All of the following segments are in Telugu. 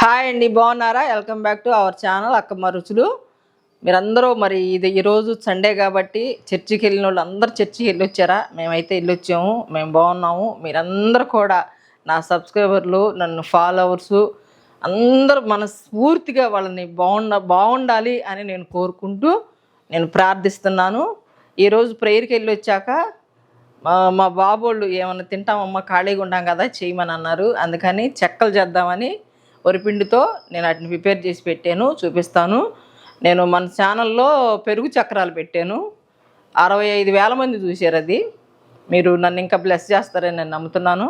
హాయ్ అండి, బాగున్నారా? Welcome back to our channel Akkamma రుచులు. మీరందరూ మరి ఈరోజు సండే కాబట్టి చర్చికి వెళ్ళిన వాళ్ళు అందరూ చర్చికి వెళ్ళొచ్చారా? మేమైతే వెళ్ళొచ్చాము, మేము బాగున్నాము. మీరందరూ కూడా నా సబ్స్క్రైబర్లు, నన్ను ఫాలోవర్సు అందరూ మనస్ఫూర్తిగా వాళ్ళని బాగుండాలి అని నేను కోరుకుంటూ నేను ప్రార్థిస్తున్నాను. ఈరోజు ప్రేయర్కి వెళ్ళి వచ్చాక మా బాబోళ్ళు ఏమన్నా తింటామమ్మా, ఖాళీగా ఉంటాం కదా చేయమని అన్నారు. అందుకని చెక్కలు చేద్దామని వరిపిండితో నేను వాటిని ప్రిపేర్ చేసి పెట్టాను, చూపిస్తాను. నేను మన ఛానల్లో పెరుగు చక్రాలు పెట్టాను, 65,000 మంది చూశారు. అది మీరు నన్ను ఇంకా బ్లెస్ చేస్తారని నేను నమ్ముతున్నాను.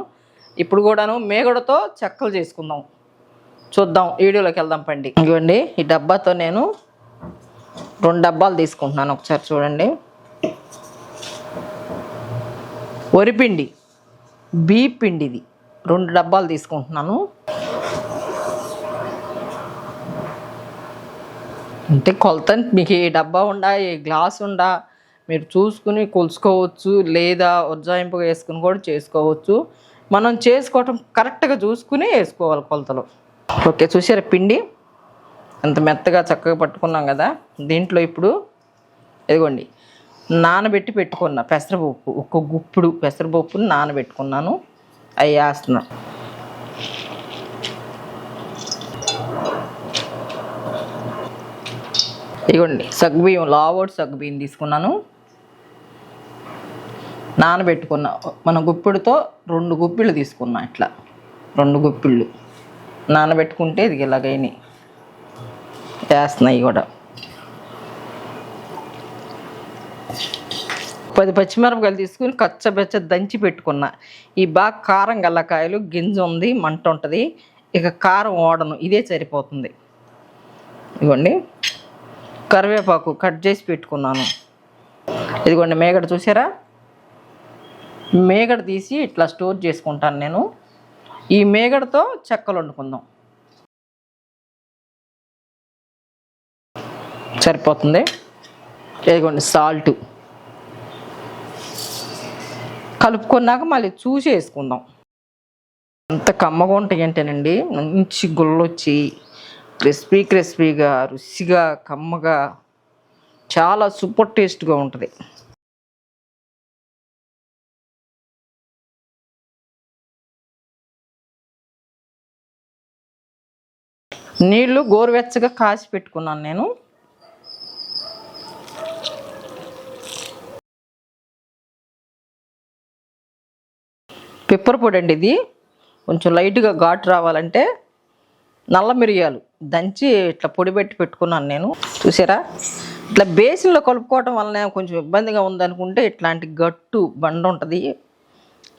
ఇప్పుడు కూడాను మేగడతో చెక్కలు చేసుకుందాం, చూద్దాం. వీడియోలోకి వెళ్దాం పండి. ఇదిగోండి, ఈ డబ్బాతో నేను 2 డబ్బాలు తీసుకుంటున్నాను. ఒకసారి చూడండి. వరిపిండి, బియ్యం పిండిది 2 డబ్బాలు తీసుకుంటున్నాను. అంటే కొలత మీకు ఏ డబ్బా ఉండా, ఏ గ్లాస్ ఉండా మీరు చూసుకుని కొలుసుకోవచ్చు, లేదా ఉజ్జాయింపుగా వేసుకుని కూడా చేసుకోవచ్చు. మనం చేసుకోవటం కరెక్ట్గా చూసుకుని వేసుకోవాలి కొలతలు. ఓకే, చూసారా పిండి ఎంత మెత్తగా చక్కగా పట్టుకున్నాం కదా. దీంట్లో ఇప్పుడు ఇదిగోండి, నానబెట్టి పెట్టుకున్నా పెసరపప్పు, ఒక గుప్పుడు పెసరపప్పుని నానబెట్టుకున్నాను, అవి వేస్తున్నాను. ఇదిగోండి, సగ్గుబియ్యం, లావోడ్ సగ్గుబియ్యం తీసుకున్నాను, నానబెట్టుకున్నా. మన గుప్పిడితో 2 గుప్పిళ్ళు తీసుకున్నా. ఇట్లా 2 గుప్పిళ్ళు నానబెట్టుకుంటే ఇది ఇలాగైనాయి. వేస్తున్నాయి కూడా. 10 పచ్చిమిరపకాయలు తీసుకుని కచ్చబెచ్చ దంచి పెట్టుకున్నా. ఈ బాగా కారం గల్లకాయలు, గింజ ఉంది, మంట ఉంటుంది, ఇక కారం ఓడను, ఇదే సరిపోతుంది. ఇదిగోండి, కరివేపాకు కట్ చేసి పెట్టుకున్నాను. ఇదిగోండి మేగడ, చూసారా? మేగడ తీసి ఇట్లా స్టోర్ చేసుకుంటాను నేను. ఈ మేగడతో చెక్కలు వండుకుందాం, సరిపోతుంది. ఇదిగోండి సాల్ట్ కలుపుకున్నాక మళ్ళీ చూసి వేసుకుందాం. అంత కమ్మగా ఉంటాయి అంటేనండి, మంచి గుల్లొచ్చి క్రిస్పీగా, రుచిగా, కమ్మగా, చాలా సూపర్ టేస్ట్గా ఉంటుంది. నీళ్ళు గోరువెచ్చగా కాసి పెట్టుకున్నాను నేను. పెప్పర్ పొడి అండి ఇది. కొంచెం లైట్గా ఘాటు రావాలంటే నల్ల మిరియాలు దంచి ఇట్లా పొడి పెట్టి పెట్టుకున్నాను నేను. చూసారా? ఇట్లా బేసిన్లో కలుపుకోవటం వలన కొంచెం ఇబ్బందిగా ఉందనుకుంటే ఇట్లాంటి గట్టు బండ ఉంటుంది,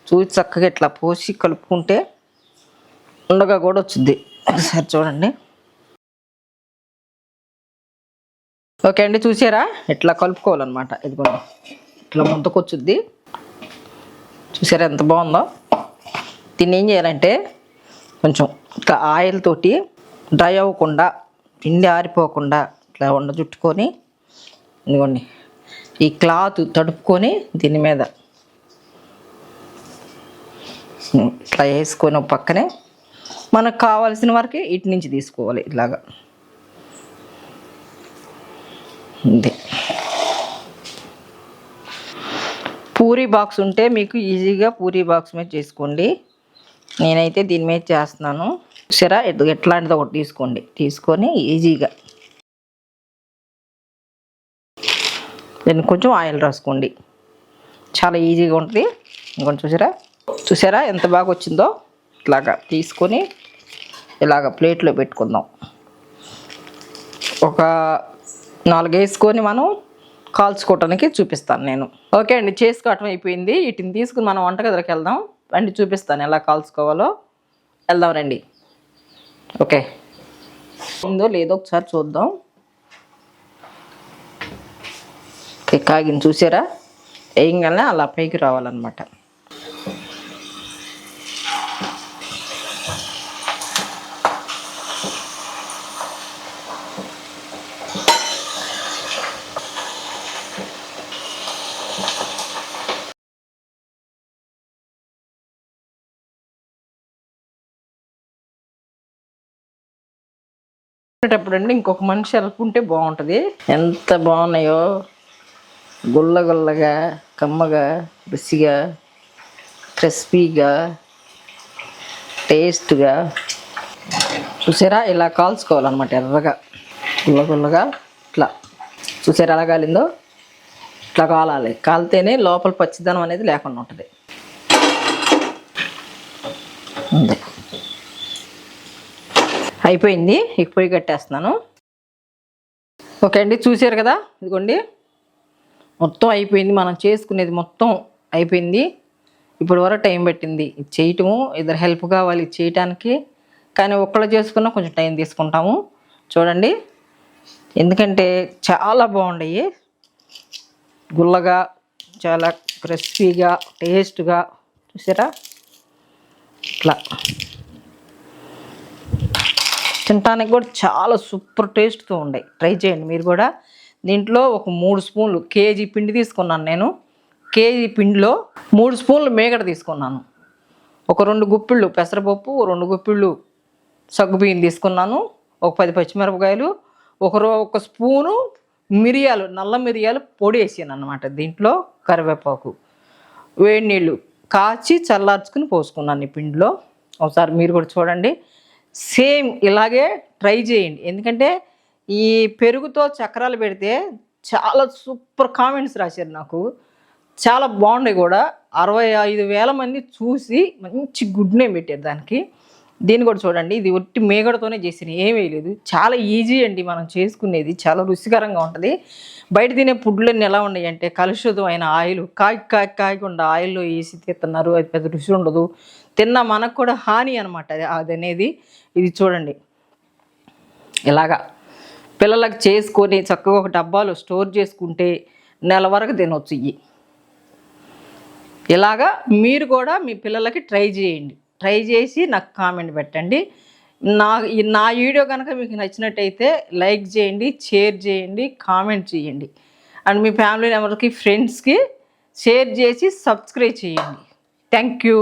చూసి చక్కగా ఇట్లా పోసి కలుపుకుంటే ఉండగా కూడా వచ్చింది. ఒకసారి చూడండి. ఓకే అండి, చూసారా? ఇట్లా కలుపుకోవాలన్నమాట. ఇదిగోండి, ఇట్లా ముద్దకొచ్చుద్ది. చూసారా ఎంత బాగుందో? దీన్ని ఏం చేయాలంటే కొంచెం ఇట్లా ఆయిల్ తోటి డ్రై అవ్వకుండా, పిండి ఆరిపోకుండా ఇట్లా చుట్టుకొని, ఇదిగోండి ఈ క్లాత్ తడుపుకొని దీని మీద ఇట్లా వేసుకొని పక్కనే మనకు కావాల్సిన వరకు ఇటు నుంచి తీసుకోవాలి. ఇలాగా ఇది పూరీ బాక్స్ ఉంటే మీకు ఈజీగా పూరీ బాక్స్ మీద చేసుకోండి. నేనైతే దీని మీద చేస్తున్నాను. సరే, ఎట్లాంటిది ఒకటి తీసుకోండి, తీసుకొని ఈజీగా దీన్ని కొంచెం ఆయిల్ రాసుకోండి, చాలా ఈజీగా ఉంటుంది. ఇంకొంచెం చూసారా ఎంత బాగా వచ్చిందో? ఇట్లాగా తీసుకొని ఇలాగ ప్లేట్లో పెట్టుకుందాం. ఒక 4 వేసుకొని మనం కాల్చుకోవటానికి చూపిస్తాను నేను. ఓకే అండి, చేసుకోవటం అయిపోయింది. వీటిని తీసుకుని మనం వంటగదిలోకి వెళ్దాం. రండి, చూపిస్తాను ఎలా కాల్చుకోవాలో. వెళ్దాం రండి. ఓకే, ఉందో లేదో ఒకసారి చూద్దాం. కాగిని చూసారా? వేయంగానే అలా పైకి రావాలన్నమాట. తినేటప్పుడు అండి ఇంకొక మనిషి అనుకుంటే బాగుంటుంది. ఎంత బాగున్నాయో, గుల్ల గుల్లగా, కమ్మగా, రుచిగా, క్రిస్పీగా, టేస్ట్గా. చూసారా, ఇలా కాల్చుకోవాలన్నమాట ఎర్రగా, గుల్ల గుల్లగా. ఇట్లా చూసారా ఎలా కాలిందో, ఇట్లా కాలాలి. కాలితేనే లోపల పచ్చిదనం అనేది లేకుండా ఉంటుంది. అయిపోయింది, ఇక పొయ్యి కట్టేస్తున్నాను. ఓకే అండి, చూసారు కదా, ఇదిగోండి మొత్తం అయిపోయింది. మనం చేసుకునేది మొత్తం అయిపోయింది. ఇప్పుడు వరకు టైం పట్టింది ఇది చేయటము. ఇద్దరు హెల్ప్ కావాలి ఇది చేయటానికి, కానీ ఒక్కళ్ళు చేసుకున్నా కొంచెం టైం తీసుకుంటాము. చూడండి, ఎందుకంటే చాలా బాగుంటాయి, గుల్లగా, చాలా క్రిస్పీగా, టేస్ట్గా. చూసారా, ఇట్లా తినటానికి కూడా చాలా సూపర్ టేస్ట్తో ఉన్నాయి. ట్రై చేయండి మీరు కూడా. దీంట్లో ఒక 3 స్పూన్లు, కేజీ పిండి తీసుకున్నాను నేను. కేజీ పిండిలో 3 స్పూన్లు మేగడ తీసుకున్నాను. ఒక 2 గుప్పిళ్ళు పెసరపప్పు, 2 గుప్పిళ్ళు సగ్గుబియ్యం తీసుకున్నాను. ఒక 10 పచ్చిమిరపకాయలు, ఒక స్పూను మిరియాలు, నల్ల మిరియాలు పొడి వేసాను అన్నమాట. దీంట్లో కరివేపాకు, వేడి నీళ్ళు కాచి చల్లార్చుకుని పోసుకున్నాను ఈ పిండిలో. ఒకసారి మీరు కూడా చూడండి, సేమ్ ఇలాగే ట్రై చేయండి. ఎందుకంటే ఈ పెరుగుతో చక్రాలు పెడితే చాలా సూపర్ కామెంట్స్ రాశారు నాకు, చాలా బాగున్నాయి కూడా. 65,000 మంది చూసి మంచి గుడ్ నేమ్ పెట్టారు దానికి. దీన్ని కూడా చూడండి, ఇది ఒట్టి మేగడతోనే చేసిన, ఏమీ లేదు. చాలా ఈజీ అండి మనం చేసుకునేది, చాలా రుచికరంగా ఉంటుంది. బయట తినే ఫుడ్లన్నీ ఎలా ఉన్నాయి అంటే కలుషితమైన ఆయిల్, కాయకుండా ఆయిల్లో వేసి తిస్తున్నారు. అది పెద్ద రుచి ఉండదు, తిన్నా మనకు కూడా హాని అనమాట అది అనేది. ఇది చూడండి, ఇలాగా పిల్లలకు చేసుకొని చక్కగా ఒక డబ్బాలో స్టోర్ చేసుకుంటే నెల వరకు తినొచ్చు. ఇలాగా మీరు కూడా మీ పిల్లలకి ట్రై చేయండి. ట్రై చేసి నాకు కామెంట్ పెట్టండి. నా వీడియో కనుక మీకు నచ్చినట్టయితే లైక్ చేయండి, షేర్ చేయండి, కామెంట్ చేయండి. అండ్ మీ ఫ్యామిలీ మెంబర్కి, ఫ్రెండ్స్కి షేర్ చేసి సబ్స్క్రైబ్ చేయండి. Thank you.